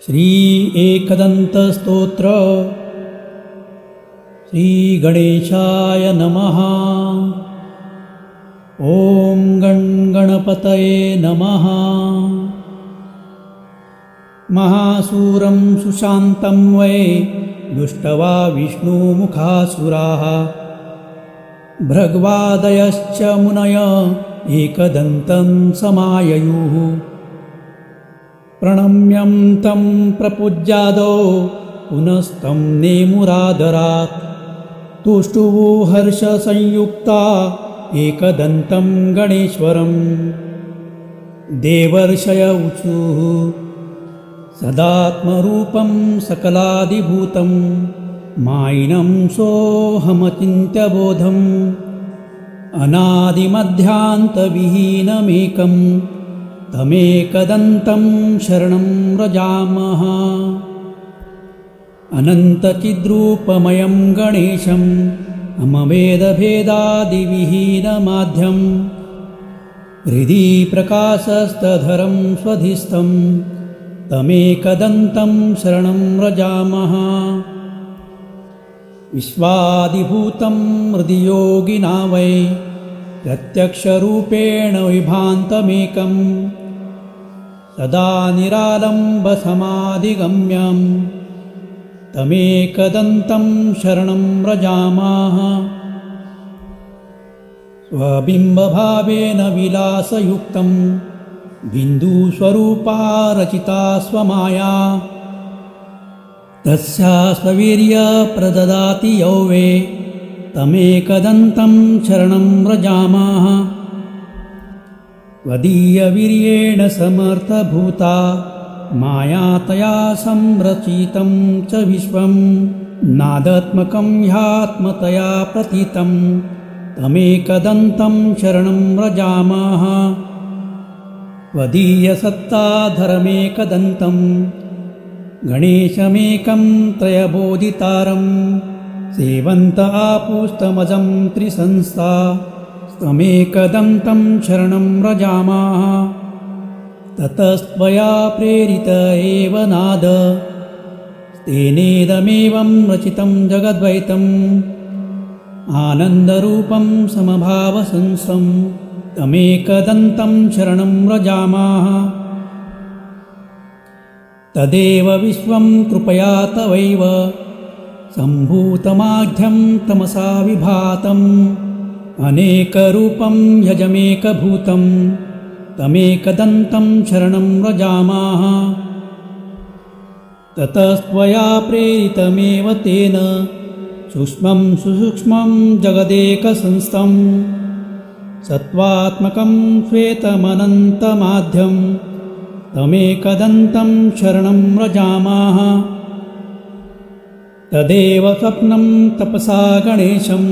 श्री एकदन्तस्तोत्र श्री गणेशाय नमः। ॐ गणपतये नमः। महासूरं सुशान्तं वै दुष्टवा विष्णुमुखासुराः भृग्वादयश्च मुनय एकदन्तं समाययुः। प्रणम्यं तं प्रपूज्यादौ पुनस्तं नेमुरादरात् तुष्टुवो हर्षसंयुक्ता एकदन्तं गणेश्वरम्। देवर्षय ऊचुः सदात्मरूपं सकलादिभूतं मायिनं सोऽहमचिन्त्यबोधम् अनादिमध्यान्तविहीनमेकं तमेकदन्तं शरणं व्रजामः। अनन्तचिद्रूपमयं गणेशं अमवेदभेदादिविहीनमाध्यं हृदि प्रकाशस्तधरं स्वधिस्थं तमेकदन्तं शरणं व्रजामः। विश्वादिभूतं हृदि योगिना वै प्रत्यक्षरूपेण विभान्तमेकं सदा निरालम्बसमाधिगम्यं तमेकदन्तं शरणं व्रजामः। स्वबिम्बभावेन विलासयुक्तं बिन्दुस्वरूपा रचिता स्वमाया तस्या स्ववीर्यप्रददाति यौवे तमेकदन्तं शरणं व्रजामः। त्वदीयवीर्येण समर्थभूता माया तया संरचितं च विश्वं नादात्मकं ह्यात्मतया प्रतीतं तमेकदन्तं शरणं व्रजामः। त्वदीयसत्ताधरमेकदन्तं गणेशमेकं त्रयबोधितारं सेवन्त आपुस्तमजं त्रिसंस्था तमेकदन्तं शरणं व्रजामः। ततस्त्वया प्रेरित एव नाद तेनेदमेवं रचितं जगद्वैतम् आनन्दरूपं समभावसंस्थं तमेकदन्तं शरणं व्रजामः। तदेव विश्वं कृपया तवैव सम्भूतमाद्यं तमसा विभातम् अनेकरूपं यजमेकभूतं तमेकदन्तं शरणं व्रजामः। ततस्त्वया प्रेरितमेव तेन सूक्ष्मं सुसूक्ष्मं जगदेकसंस्थं सत्त्वात्मकं श्वेतमनन्तमाद्यं तमेकदन्तं शरणं व्रजामः। तदेव स्वप्नं तपसा गणेशं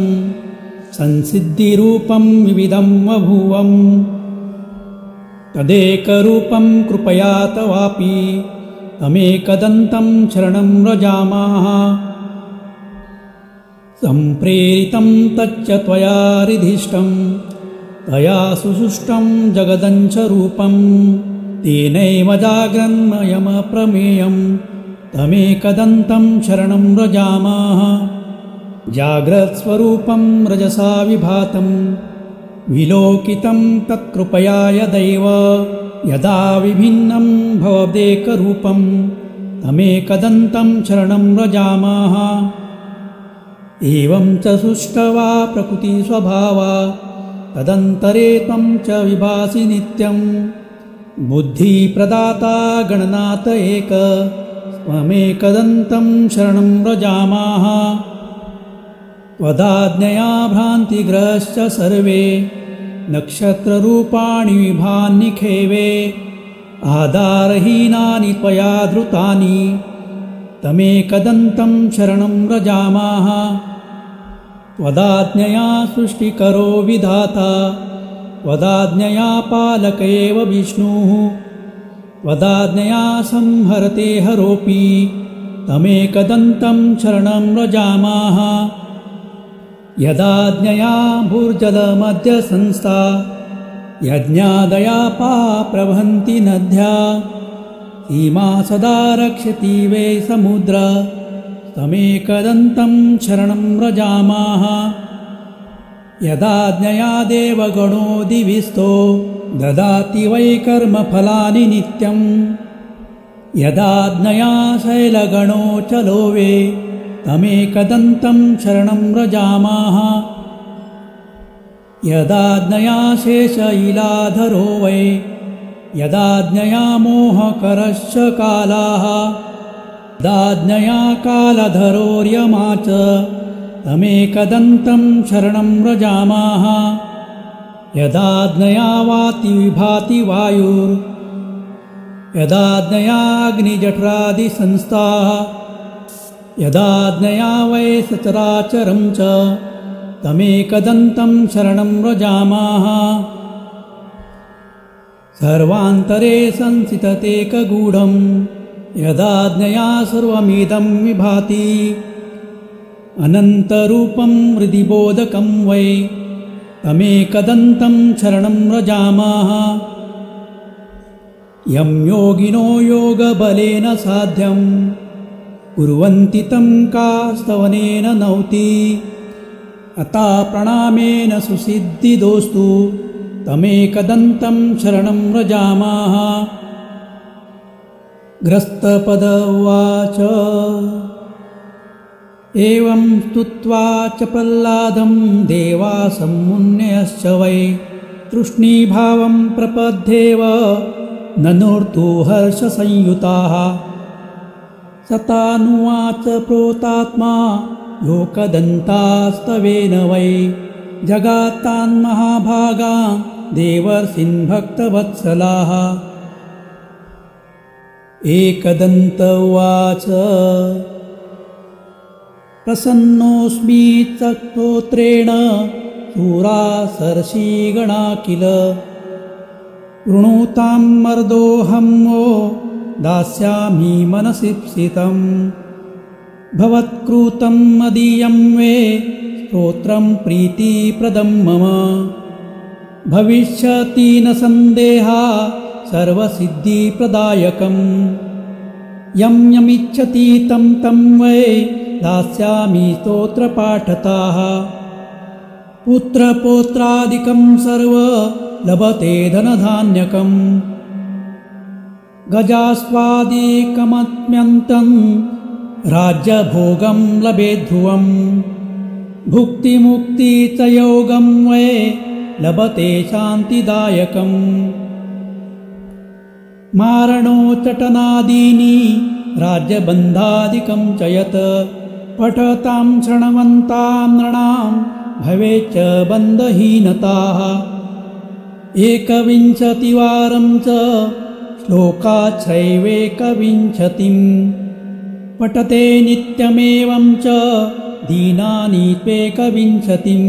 संसिद्धिरूपं विविधं बभूवं तदेकरूपं कृपया तवापि तमेकदन्तं शरणं व्रजामः। सम्प्रेरितं तच्च त्वया हृदिष्टं तया सुसुष्टं जगदंशरूपं तेनैव जाग्रन्मयमप्रमेयं तमेकदन्तं शरणं व्रजामः। जाग्रत्स्वरूपं रजसा विभातं विलोकितं तत्कृपया यदैव यदा विभिन्नं भवदेकरूपं तमेकदन्तं शरणं व्रजामः। एवं च सुष्ठवा प्रकृतिस्वभावा तदन्तरे त्वं च विभासि नित्यं बुद्धिप्रदाता गणनाथ एक त्वमेकदन्तं शरणं व्रजामः। त्वदाज्ञया भ्रान्तिग्रश्च सर्वे नक्षत्ररूपाणि विभान्निखेवे आधारहीनानि त्वया धृतानि तमेकदन्तं शरणं व्रजामः। त्वदाज्ञया सृष्टिकरो विधाता त्वदाज्ञया पालक एव विष्णुः त्वदाज्ञया संहरते हरोऽपि तमेकदन्तं शरणं व्रजामः। यदाज्ञया भूर्जलमध्यसंस्था यज्ञादया प्रवहन्ति नद्या सीमा सदा रक्षति वै समुद्र तमेकदन्तं शरणं व्रजामः यदाज्ञया देवगणो दिविस्तो ददाति वै कर्मफलानि नित्यं यदाज्ञया शैलगणो चलो वे तमेकदन्तं शरणं व्रजामः यदाज्ञया शेषैलाधरो वै यदाज्ञया मोहकरश्च कालाः यदाज्ञया कालधरोर्यमा च तमेकदन्तं शरणं व्रजामः यदाज्ञया वाति विभाति वायुर् यदाज्ञया अग्निजठरादिसंस्थाः यदाज्ञया वै सचराचरं च तमेकदन्तं शरणं व्रजामः सर्वान्तरे संस्थिततेकगूढं यदाज्ञया सर्वमिदं विभाति अनन्तरूपं हृदि बोधकं वै तमेकदन्तं शरणं व्रजामः यं योगिनो योगबलेन साध्यं कुर्वन्ति तं कास्तवनेन नौति अता प्रणामेन सुसिद्धिदोस्तु तमेकदन्तं शरणं व्रजामः ग्रस्तपद उवाच एवं स्तुत्वा च प्रह्लादं देवा सम्मुन्यश्च वै तृष्णीभावं प्रपद्येव ननोर्तु हर्षसंयुताः सतानुवाच प्रोतात्मा योकदन्तास्तवेन वै जगात्तान् महाभागान् देवर्षीन् भक्तवत्सलाः एकदन्त उवाच प्रसन्नोऽस्मि स्तोत्रेण शूरासर्षिगणा किल वृणुतां मर्दोऽहं वो दास्यामि मनसीप्सितं भवत्कृतं मदीयं वे स्तोत्रं प्रीतिप्रदं मम भविष्यति न सन्देहा सर्वसिद्धिप्रदायकं यं यमिच्छति तं तं वै दास्यामि स्तोत्रपाठताः पुत्रपौत्रादिकं सर्व लभते धनधान्यकं गजास्वादिकमत्यन्तं राज्यभोगं लभेद्ध्रुवं भुक्तिमुक्ति च योगं वै लभते शान्तिदायकम् मारणोच्चटनादीनि राज्यबन्धादिकं च यत् पठतां शृण्वन्तां नृणां भवेच्च बन्धहीनताः एकविंशतिवारं च श्लोकाच्छैवेकविंशतिं पठते नित्यमेवं च दीनानि त्वेकविंशतिं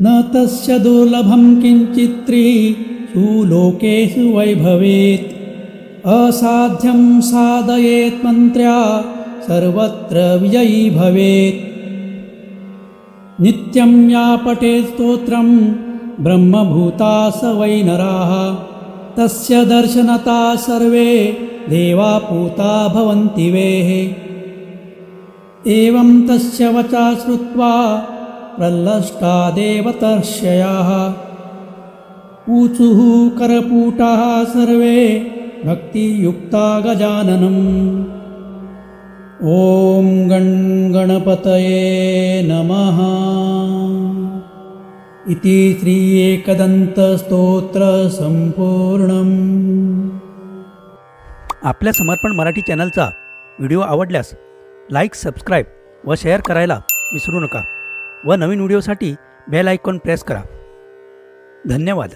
न तस्य दुर्लभं किञ्चित्त्रिषु लोकेषु वै भवेत् असाध्यं साधयेत् मन्त्र्या सर्वत्र विजयी भवेत् नित्यं या पठेत् स्तोत्रं ब्रह्मभूता स वै नराः तस्य दर्शनता सर्वे देवा पूता भवन्ति वेः एवं तस्य वचा श्रुत्वा प्रल्लष्टा देवतर्षयाः ऊचुः करपूटाः सर्वे भक्तियुक्ता गजाननम् ॐ गणपतये नमः इति श्री एकदन्तस्तोत्र संपूर्णम्। आपल्या समर्पण मराठी चॅनलचा व्हिडिओ आवडल्यास लाईक, सबस्क्राईब व शेअर करायला विसरू नका व नवीन व्हिडिओसाठी बेल आयकॉन प्रेस करा। धन्यवाद।